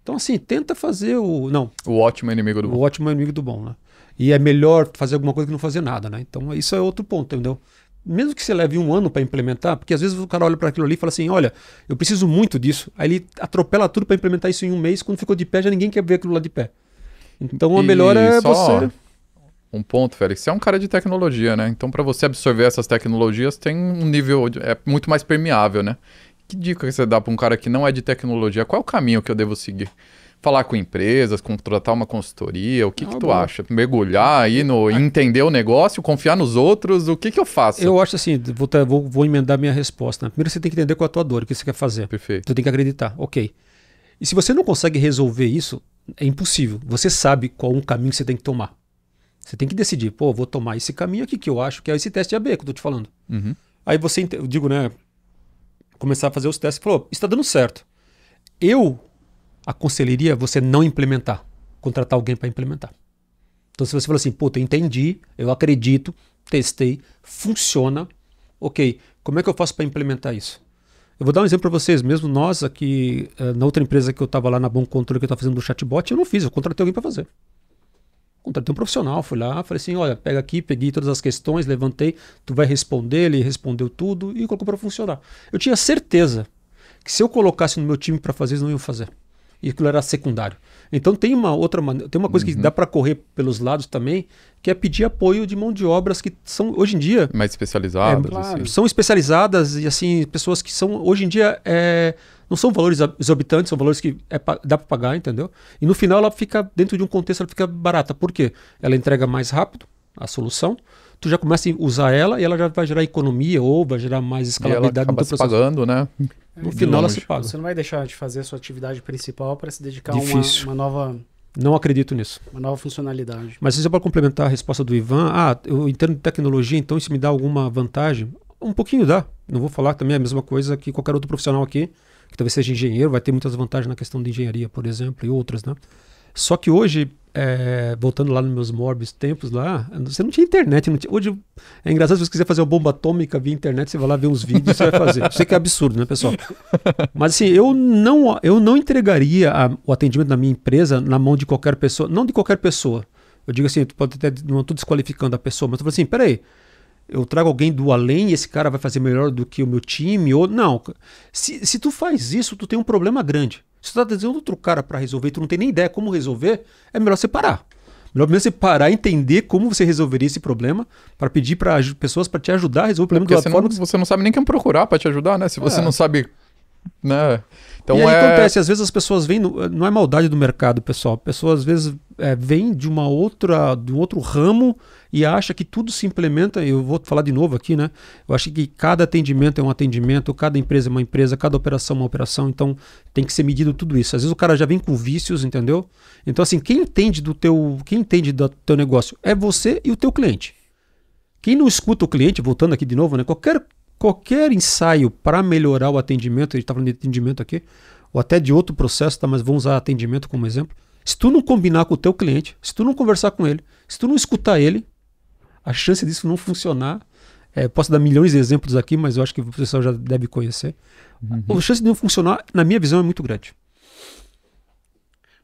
Então assim, tenta fazer Não. O ótimo é inimigo do bom. O ótimo é inimigo do bom, né? E é melhor fazer alguma coisa que não fazer nada, né? Então isso é outro ponto, entendeu? Mesmo que você leve um ano para implementar, porque às vezes o cara olha para aquilo ali e fala assim, olha, eu preciso muito disso. Aí ele atropela tudo para implementar isso em um mês, quando ficou de pé já ninguém quer ver aquilo lá de pé. Então a melhor é você... Um ponto, Félix, você é um cara de tecnologia, né? Então para você absorver essas tecnologias tem um nível, é muito mais permeável, né? Que dica que você dá para um cara que não é de tecnologia? Qual é o caminho que eu devo seguir? Falar com empresas, contratar uma consultoria, o que tu acha? Mergulhar aí entender o negócio, confiar nos outros, o que eu faço? Eu acho assim, vou emendar minha resposta. Né? Primeiro você tem que entender qual é a tua dor, o que você quer fazer. Perfeito. Você tem que acreditar, ok. E se você não consegue resolver isso, é impossível. Você sabe qual um caminho que você tem que tomar. Você tem que decidir, vou tomar esse caminho aqui que eu acho que é esse teste AB que eu tô te falando. Aí você, eu digo, né, começar a fazer os testes e falou, está dando certo. Eu aconselharia você não implementar, contratar alguém para implementar. Então se você fala assim, eu entendi, eu acredito, testei, funciona, ok, como é que eu faço para implementar isso? Eu vou dar um exemplo para vocês, mesmo nós aqui, na outra empresa que eu estava lá na Bom Controle, que eu estava fazendo do chatbot, eu não fiz, eu contratei alguém para fazer. Contratei um profissional, fui lá, falei assim, olha, pega aqui, peguei todas as questões, levantei, tu vai responder, ele respondeu tudo e colocou para funcionar. Eu tinha certeza que se eu colocasse no meu time para fazer, eles não iam fazer. E aquilo era secundário. Então tem uma outra maneira, tem uma coisa que dá para correr pelos lados também, que é pedir apoio de mão de obras que são, hoje em dia... Mais especializadas. Assim. São especializadas e assim, pessoas que são, hoje em dia, não são valores exorbitantes, são valores que dá para pagar, entendeu? E no final ela fica, dentro de um contexto, ela fica barata. Por quê? Ela entrega mais rápido a solução, tu já começa a usar ela e ela já vai gerar economia ou vai gerar mais escalabilidade no teu processo. Pagando, né? No final ela se paga. Você não vai deixar de fazer a sua atividade principal para se dedicar a uma nova... Não acredito nisso. Uma nova funcionalidade. Mas se você pode complementar a resposta do Ivan, eu entendo de tecnologia, então isso me dá alguma vantagem? Um pouquinho dá. Não vou falar também a mesma coisa que qualquer outro profissional aqui, que talvez seja engenheiro, vai ter muitas vantagens na questão de engenharia, por exemplo, e outras, né? Só que hoje, voltando lá nos meus mórbidos tempos lá, você não tinha internet. Hoje é engraçado, se você quiser fazer uma bomba atômica via internet, você vai lá ver uns vídeos e você vai fazer. Eu sei que é absurdo, né, pessoal? Mas assim, eu não entregaria o atendimento da minha empresa na mão de qualquer pessoa, não de qualquer pessoa. Eu digo assim, não estou desqualificando a pessoa, mas estou falando assim, peraí, eu trago alguém do além e esse cara vai fazer melhor do que o meu time? Ou não, se tu faz isso, tu tem um problema grande. Se tu está dizendo outro cara para resolver e tu não tem nem ideia como resolver, é melhor você parar. Melhor mesmo você parar e entender como você resolveria esse problema para pedir para pessoas para te ajudar a resolver o problema de uma forma você não sabe nem quem procurar para te ajudar, né? Se você não sabe né? Então e aí acontece, às vezes as pessoas vêm, não é maldade do mercado, pessoal, a pessoa às vezes vem de um outro ramo e acha que tudo se implementa, eu vou falar de novo aqui, né? Eu acho que cada atendimento é um atendimento, cada empresa é uma empresa, cada operação é uma operação, então tem que ser medido tudo isso. Às vezes o cara já vem com vícios, entendeu? Então assim, quem entende do teu negócio é você e o teu cliente. Quem não escuta o cliente, voltando aqui de novo, né? Qualquer ensaio para melhorar o atendimento, a gente está falando de atendimento aqui, ou até de outro processo, tá? Mas vamos usar atendimento como exemplo. Se tu não combinar com o teu cliente, se tu não conversar com ele, se tu não escutar ele, a chance disso não funcionar, posso dar milhões de exemplos aqui, mas eu acho que o pessoal já deve conhecer. A chance de não funcionar, na minha visão, é muito grande.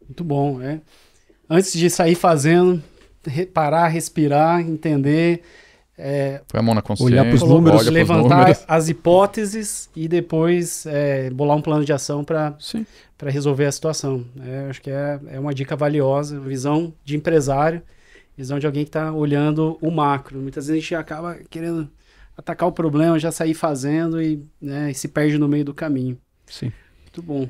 Muito bom, Antes de sair fazendo, parar, respirar, entender... Põe a mão na consciência, olhar para os números, levantar as hipóteses e depois bolar um plano de ação para resolver a situação. Acho que é uma dica valiosa, visão de empresário, visão de alguém que está olhando o macro. Muitas vezes a gente acaba querendo atacar o problema, já sair fazendo e se perde no meio do caminho. Sim. Muito bom.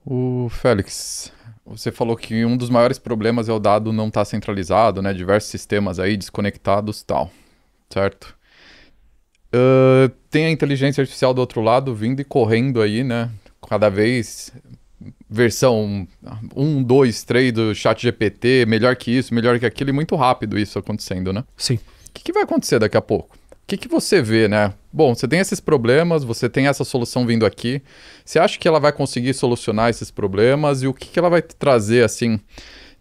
O Félix, você falou que um dos maiores problemas é o dado não estar centralizado, né? Diversos sistemas aí desconectados e tal. Certo. Tem a inteligência artificial do outro lado vindo e correndo aí, né? Cada vez versão 1, 2, 3 do ChatGPT, melhor que isso, melhor que aquilo, e muito rápido isso acontecendo, né? Sim. O que vai acontecer daqui a pouco? O que você vê, né? Bom, você tem esses problemas, você tem essa solução vindo aqui. Você acha que ela vai conseguir solucionar esses problemas? E o que ela vai trazer, assim,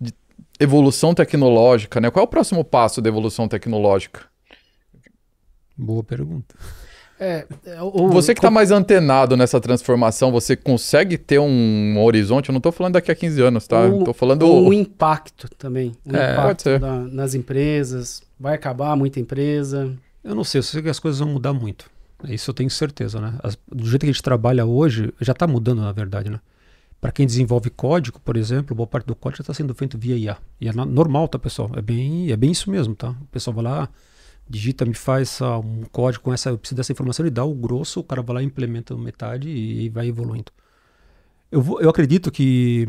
de evolução tecnológica, né? Qual é o próximo passo da evolução tecnológica? Boa pergunta. Você que está mais antenado nessa transformação, você consegue ter um horizonte? Eu não estou falando daqui a 15 anos, tá? Estou falando... O impacto também. O impacto pode ser. nas empresas. Vai acabar muita empresa. Eu não sei, eu sei que as coisas vão mudar muito. Isso eu tenho certeza, né? Do jeito que a gente trabalha hoje, já está mudando, na verdade, né? Para quem desenvolve código, por exemplo, boa parte do código já está sendo feito via IA. E é normal, tá, pessoal? É bem isso mesmo, tá? O pessoal vai lá... digita, me faz um código com eu preciso dessa informação, ele dá o grosso, o cara vai lá e implementa metade e vai evoluindo. Eu acredito que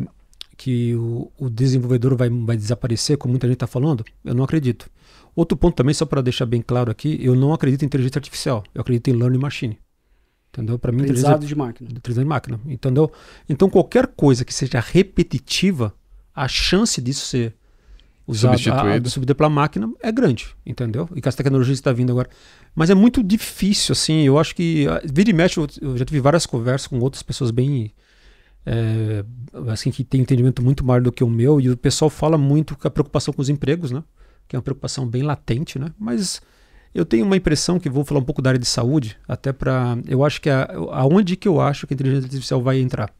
o desenvolvedor vai desaparecer, como muita gente está falando. Eu não acredito. Outro ponto também, só para deixar bem claro aqui, eu não acredito em inteligência artificial, eu acredito em learning machine. Entendeu? Para mim, aprendizado de máquina. Aprendizado de máquina, entendeu? Então, qualquer coisa que seja repetitiva, a chance disso ser substituído pela máquina é grande, entendeu? E que as tecnologias estão vindo agora. Mas é muito difícil, assim, eu acho que... Vira e mexe, eu já tive várias conversas com outras pessoas bem... assim, que tem um entendimento muito maior do que o meu, e o pessoal fala muito com a preocupação com os empregos, né? Que é uma preocupação bem latente, né? Mas eu tenho uma impressão que vou falar um pouco da área de saúde, até para... Eu acho que aonde que eu acho que a inteligência artificial vai entrar?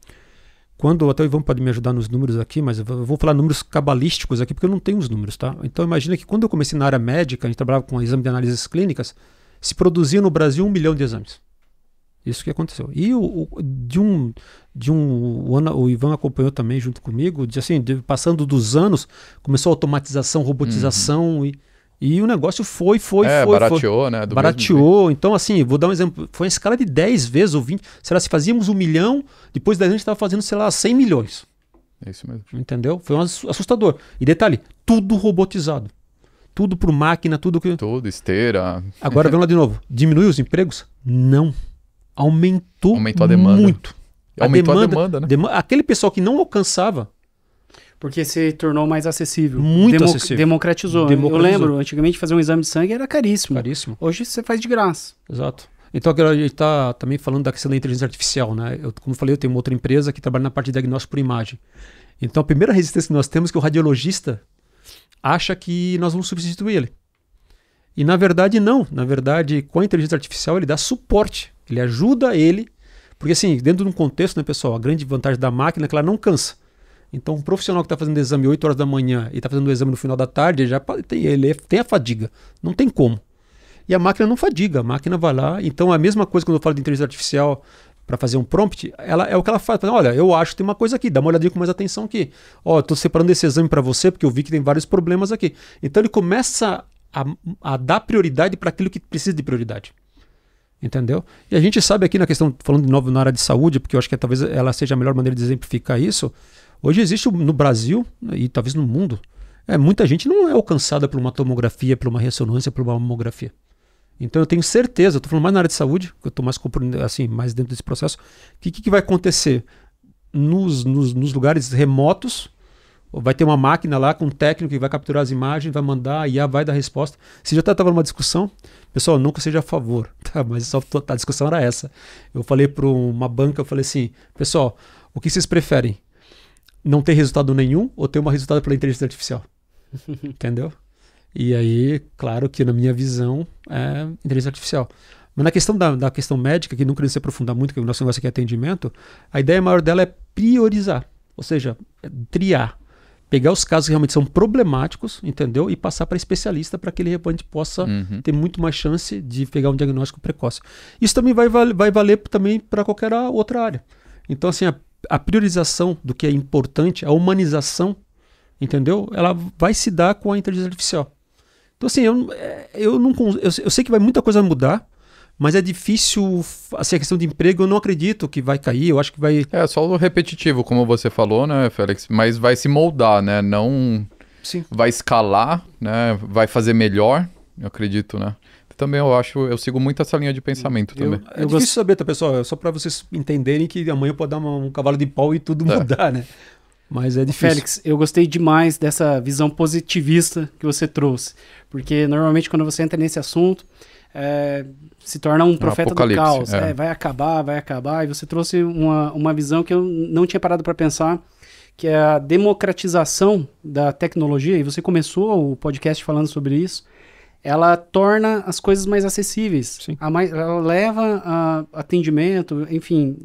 Até o Ivan pode me ajudar nos números aqui, mas eu vou falar números cabalísticos aqui, porque eu não tenho os números, tá? Então imagina que quando eu comecei na área médica, a gente trabalhava com exame de análises clínicas, se produzia no Brasil 1 milhão de exames. Isso que aconteceu. E o Ivan acompanhou também junto comigo, passando dos anos, começou a automatização, robotização e o negócio foi. Barateou, né? Barateou. Então, assim, vou dar um exemplo. Foi uma escala de 10 vezes ou 20. Será se fazíamos 1 milhão, depois da gente estava fazendo, 100 milhões. É isso mesmo. Entendeu? Foi assustador. E detalhe, tudo robotizado. Tudo por máquina, tudo esteira. Agora, vamos lá de novo. Diminuiu os empregos? Não. Aumentou a demanda. Muito. Aumentou a demanda, né? Aquele pessoal que não alcançava... Porque se tornou mais acessível. Muito acessível. Democratizou. Eu lembro, antigamente fazer um exame de sangue era caríssimo. Caríssimo. Hoje você faz de graça. Exato. Então agora a gente está também falando da questão da inteligência artificial, né? Como eu falei, eu tenho uma outra empresa que trabalha na parte de diagnóstico por imagem. Então a primeira resistência que nós temos é que o radiologista acha que nós vamos substituir ele. E na verdade não. Na verdade, com a inteligência artificial ele dá suporte. Ele ajuda ele. Porque assim, dentro de um contexto, né, pessoal, a grande vantagem da máquina é que ela não cansa. Então, um profissional que está fazendo exame 8 horas da manhã e está fazendo o exame no final da tarde, ele tem a fadiga. Não tem como. E a máquina não fadiga, a máquina vai lá. Então, a mesma coisa quando eu falo de inteligência artificial para fazer um prompt, é o que ela faz. Olha, eu acho que tem uma coisa aqui, dá uma olhadinha com mais atenção aqui. Estou separando esse exame para você porque eu vi que tem vários problemas aqui. Então, ele começa a dar prioridade para aquilo que precisa de prioridade. entendeu? E a gente sabe aqui na questão, falando de novo na área de saúde, porque eu acho que talvez ela seja a melhor maneira de exemplificar isso, hoje existe no Brasil, e talvez no mundo, muita gente não é alcançada por uma tomografia, por uma ressonância, por uma mamografia. Então eu tenho certeza, estou falando mais na área de saúde, que eu estou mais, assim, mais dentro desse processo, que vai acontecer nos lugares remotos. Vai ter uma máquina lá com um técnico que vai capturar as imagens, vai mandar, a IA vai dar resposta. Se já estava numa discussão, pessoal, nunca seja a favor, tá? Mas só a discussão era essa. Eu falei para uma banca, eu falei assim, pessoal, o que vocês preferem? Não ter resultado nenhum ou ter um resultado pela inteligência artificial? Entendeu? E aí, claro que na minha visão é inteligência artificial. Mas na questão da questão médica, que não queria se aprofundar muito, que o nosso negócio aqui é atendimento, a ideia maior dela é priorizar, ou seja, triar. Pegar os casos que realmente são problemáticos, entendeu? E passar para especialista para que ele realmente possa ter muito mais chance de pegar um diagnóstico precoce. Isso também vai valer também para qualquer outra área. Então, assim, a priorização do que é importante, a humanização, entendeu? Ela vai se dar com a inteligência artificial. Então, assim, eu sei que muita coisa mudar, mas é difícil, assim, a questão de emprego eu não acredito que vai cair, eu acho que vai... É só o repetitivo, como você falou, né, Félix? Mas vai se moldar, né? Não Sim. Vai escalar, né? Vai fazer melhor, eu acredito, né? Também eu sigo muito essa linha de pensamento também. É difícil saber, tá, pessoal? Só para vocês entenderem que amanhã pode dar um cavalo de pau e tudo mudar, né? Mas é difícil. Félix, eu gostei demais dessa visão positivista que você trouxe, porque normalmente quando você entra nesse assunto, se torna um profeta do caos. Vai acabar. E você trouxe uma visão que eu não tinha parado para pensar, que é a democratização da tecnologia, e você começou o podcast falando sobre isso. Ela torna as coisas mais acessíveis. Ela leva a atendimento, enfim,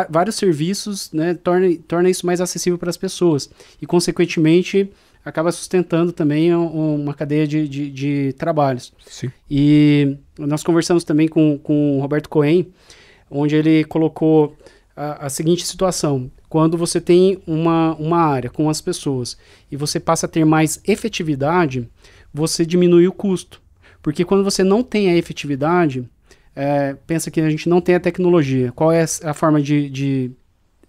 vários serviços, né, torna isso mais acessível para as pessoas. E, consequentemente, acaba sustentando também uma cadeia de trabalhos. Sim. E nós conversamos também com o Roberto Cohen, onde ele colocou a seguinte situação: quando você tem uma área com as pessoas e você passa a ter mais efetividade, você diminui o custo. Porque quando você não tem a efetividade, pensa que a gente não tem a tecnologia. Qual é a forma de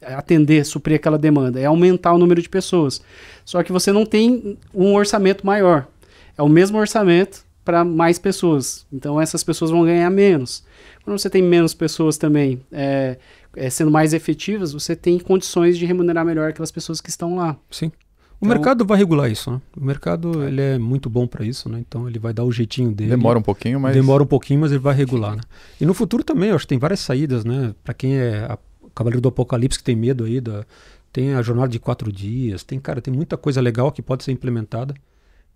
atender, suprir aquela demanda? É aumentar o número de pessoas. Só que você não tem um orçamento maior. É o mesmo orçamento para mais pessoas. Então essas pessoas vão ganhar menos. Quando você tem menos pessoas também sendo mais efetivas, você tem condições de remunerar melhor aquelas pessoas que estão lá. Sim. O mercado vai regular isso, né? O mercado ele é muito bom para isso, né? Então ele vai dar o jeitinho dele. Demora um pouquinho, mas ele vai regular, né? E no futuro também, eu acho que tem várias saídas, né? Para quem é Cavaleiro do Apocalipse, que tem medo aí, tem a jornada de 4 dias, tem muita coisa legal que pode ser implementada,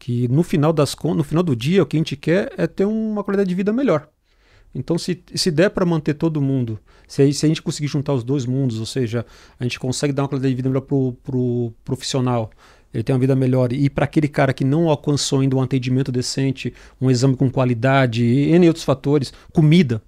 que no final do dia, o que a gente quer é ter uma qualidade de vida melhor. Então, se der para manter todo mundo, se a gente conseguir juntar os dois mundos, ou seja, a gente consegue dar uma qualidade de vida melhor pro profissional, ele tem uma vida melhor, e para aquele cara que não alcançou ainda um atendimento decente, um exame com qualidade, e N outros fatores, comida,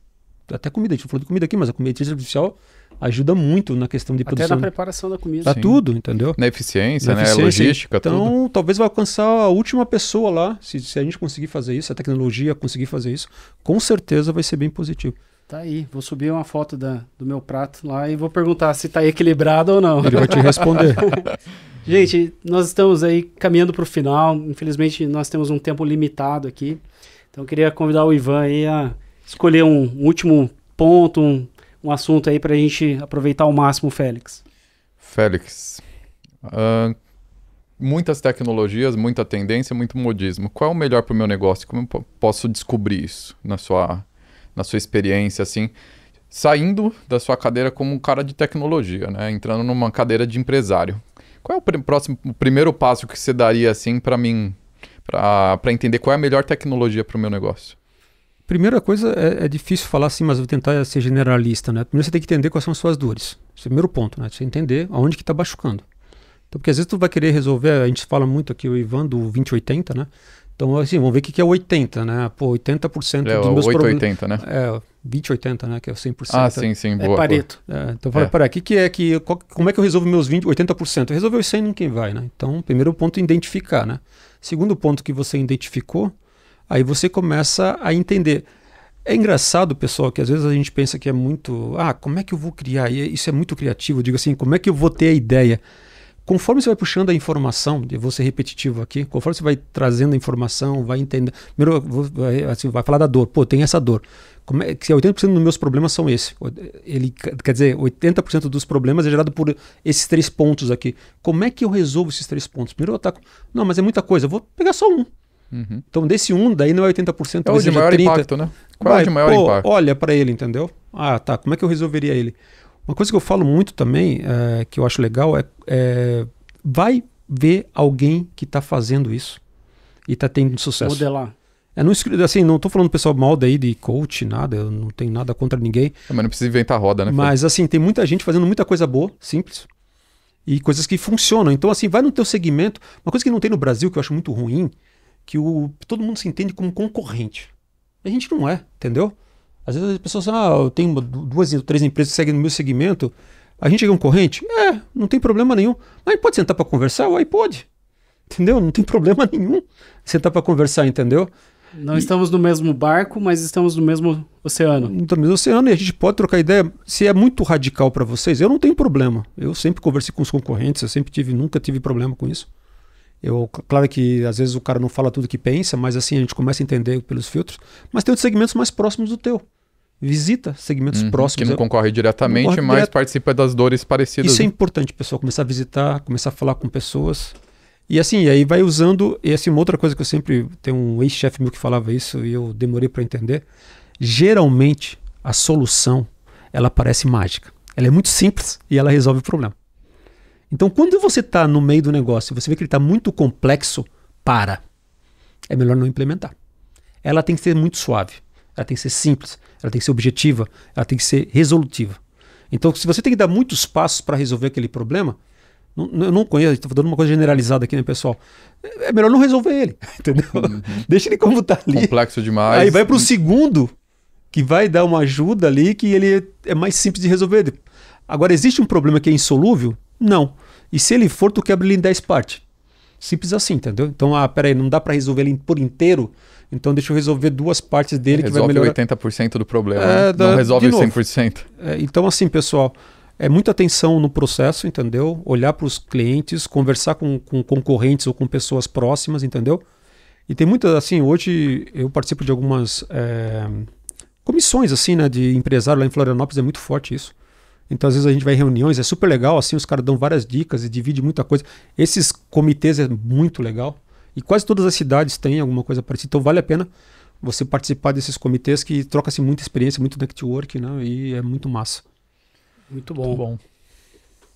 até comida, a gente não falou de comida aqui, mas a inteligência artificial ajuda muito na questão de produção. Até na preparação da comida. Pra tudo, entendeu? Na eficiência, né? Logística, então, tudo. Então, talvez vai alcançar a última pessoa lá, se a gente conseguir fazer isso, a tecnologia conseguir fazer isso, com certeza vai ser bem positivo. Tá aí, vou subir uma foto do meu prato lá e vou perguntar se tá equilibrado ou não. Ele vai te responder. Gente, nós estamos aí caminhando para o final, infelizmente nós temos um tempo limitado aqui, então eu queria convidar o Ivan aí a escolher um último ponto, um assunto aí para a gente aproveitar ao máximo, Félix. Muitas tecnologias, muita tendência, muito modismo. Qual é o melhor para o meu negócio? Como eu posso descobrir isso na sua experiência, assim, saindo da sua cadeira como um cara de tecnologia, né? Entrando numa cadeira de empresário. Qual é o primeiro passo que você daria, assim, para mim, para entender qual é a melhor tecnologia para o meu negócio? Primeira coisa, é difícil falar assim, mas eu vou tentar ser generalista, né? Primeiro você tem que entender quais são as suas dores. Esse é o primeiro ponto, né? Você entender aonde que está machucando. Então, porque às vezes tu vai querer resolver, a gente fala muito aqui, o Ivan, do 20-80, né? Então, assim, vamos ver o que é o 80, né? Pô, 80% dos meus problemas... 8-80, né? 20-80, né? Que é o 100%. Ah, sim, boa. É Pareto. Então, peraí, como é que eu resolvo meus 80%? Resolver os 100 ninguém vai, né? Então, primeiro ponto, identificar, né? Segundo ponto que você identificou, Aí você começa a entender. É engraçado, pessoal, que às vezes a gente pensa que é muito... como é que eu vou criar? E isso é muito criativo. Eu digo assim, como é que eu vou ter a ideia? Conforme você vai puxando a informação, eu vou ser repetitivo aqui, conforme você vai trazendo a informação, vai entender... Primeiro, vai falar da dor. Pô, tem essa dor. Como é que 80% dos meus problemas são esses? Quer dizer, 80% dos problemas é gerado por esses 3 pontos aqui. Como é que eu resolvo esses 3 pontos? Primeiro eu ataco... Não, mas é muita coisa. Eu vou pegar só um. Uhum. Então, desse daí não é 80%, é o de maior 30%. Impacto, né? Qual é o de maior impacto? Olha para ele, entendeu? Tá. Como é que eu resolveria ele? Uma coisa que eu falo muito também, que eu acho legal, vai ver alguém que está fazendo isso e está tendo sucesso. Modelar. Não estou falando pessoal mal daí de coach, nada, eu não tenho nada contra ninguém. Mas não precisa inventar roda, né? Mas assim, tem muita gente fazendo muita coisa boa, simples, e coisas que funcionam. Então assim, vai no teu segmento. Uma coisa que não tem no Brasil, que eu acho muito ruim, que todo mundo se entende como concorrente. A gente não é, entendeu? Às vezes as pessoas falam, eu tenho 2 ou 3 empresas que seguem no meu segmento, a gente é concorrente? Não tem problema nenhum. Mas pode sentar para conversar? Aí pode. Entendeu? Não tem problema nenhum sentar para conversar, entendeu? Não estamos no mesmo barco, mas estamos no mesmo oceano. No mesmo oceano, e a gente pode trocar ideia. Se é muito radical para vocês, eu não tenho problema. Eu sempre conversei com os concorrentes, nunca tive problema com isso. Claro que às vezes o cara não fala tudo que pensa, mas assim a gente começa a entender pelos filtros. Mas tem outros segmentos mais próximos do teu. Visita segmentos próximos. Que não concorre diretamente, mas participa das dores parecidas. Isso é importante, pessoal. Começar a visitar, começar a falar com pessoas. E assim, aí vai usando... E assim, uma outra coisa que eu sempre... Tem um ex-chefe meu que falava isso e eu demorei para entender. Geralmente, a solução, ela parece mágica. Ela é muito simples e ela resolve o problema. Então, quando você está no meio do negócio e você vê que ele está muito complexo, é melhor não implementar. Ela tem que ser muito suave, ela tem que ser simples, ela tem que ser objetiva, ela tem que ser resolutiva. Então, se você tem que dar muitos passos para resolver aquele problema, eu não conheço, estou dando uma coisa generalizada aqui, né, pessoal? É melhor não resolver ele, entendeu? Deixa ele como está ali. Complexo demais. Aí vai para o segundo, que vai dar uma ajuda ali, que ele é mais simples de resolver. Agora, existe um problema que é insolúvel? Não. E se ele for, tu quebra ele em 10 partes. Simples assim, entendeu? Então, peraí, não dá para resolver ele por inteiro, então deixa eu resolver 2 partes dele que vai melhorar. Resolve 80% do problema, não resolve 100%. Então, assim, pessoal, muita atenção no processo, entendeu? Olhar para os clientes, conversar com concorrentes ou com pessoas próximas, entendeu? E tem muitas, assim, hoje eu participo de algumas comissões, assim, né, de empresário lá em Florianópolis, é muito forte isso. Então, às vezes a gente vai em reuniões, é super legal, assim, os caras dão várias dicas e dividem muita coisa. Esses comitês é muito legal. E quase todas as cidades têm alguma coisa parecida. Então, vale a pena você participar desses comitês que troca-se muita experiência, muito network, né? E é muito massa. Muito bom.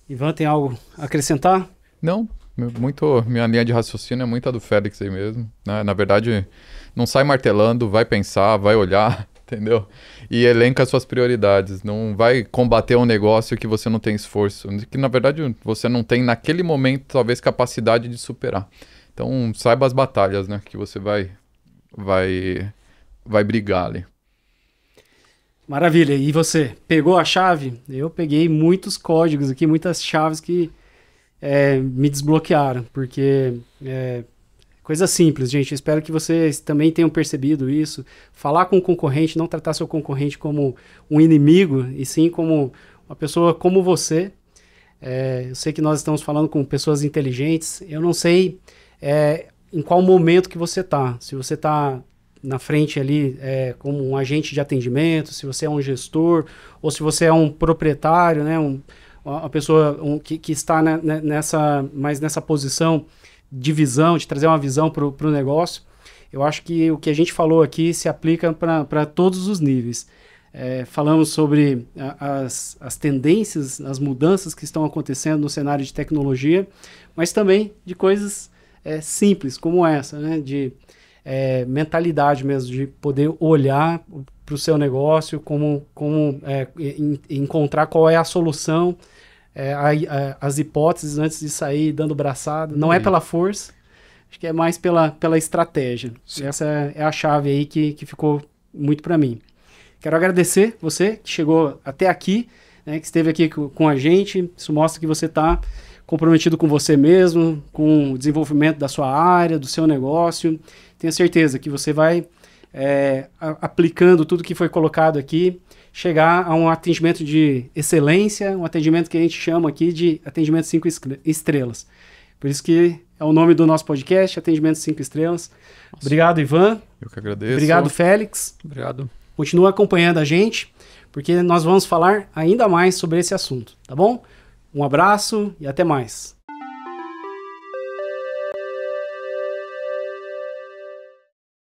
Ivan, tem algo a acrescentar? Não, minha linha de raciocínio é muito a do Félix aí mesmo. Né? Na verdade, não sai martelando, vai pensar, vai olhar, entendeu? E elenca suas prioridades. Não vai combater um negócio que você não tem esforço, que na verdade você não tem naquele momento talvez capacidade de superar. Então saiba as batalhas, né, que você vai brigar ali. Maravilha. E você, pegou a chave? Eu peguei muitos códigos aqui, muitas chaves que me desbloquearam, porque coisa simples, gente. Eu espero que vocês também tenham percebido isso. Falar com o concorrente, não tratar seu concorrente como um inimigo, e sim como uma pessoa como você. Eu sei que nós estamos falando com pessoas inteligentes. Eu não sei em qual momento que você está. Se você está na frente ali como um agente de atendimento, se você é um gestor, ou se você é um proprietário, né, uma pessoa que está nessa posição de visão, de trazer uma visão para o negócio. Eu acho que o que a gente falou aqui se aplica para todos os níveis. Falamos sobre as tendências, as mudanças que estão acontecendo no cenário de tecnologia, mas também de coisas simples como essa, né? De mentalidade mesmo, de poder olhar para o seu negócio, como encontrar qual é a solução, as hipóteses antes de sair dando braçada. Não é pela força, acho que é mais pela estratégia. Sim. Essa é a chave aí que ficou muito para mim. Quero agradecer você que chegou até aqui, né, que esteve aqui com a gente. Isso mostra que você está comprometido com você mesmo, com o desenvolvimento da sua área, do seu negócio. Tenho certeza que você vai, aplicando tudo que foi colocado aqui, chegar a um atendimento de excelência, um atendimento que a gente chama aqui de atendimento 5 estrelas. Por isso que é o nome do nosso podcast, Atendimento 5 Estrelas. Nossa. Obrigado, Ivan. Eu que agradeço. Obrigado, Félix. Obrigado. Continua acompanhando a gente, porque nós vamos falar ainda mais sobre esse assunto, tá bom? Um abraço e até mais.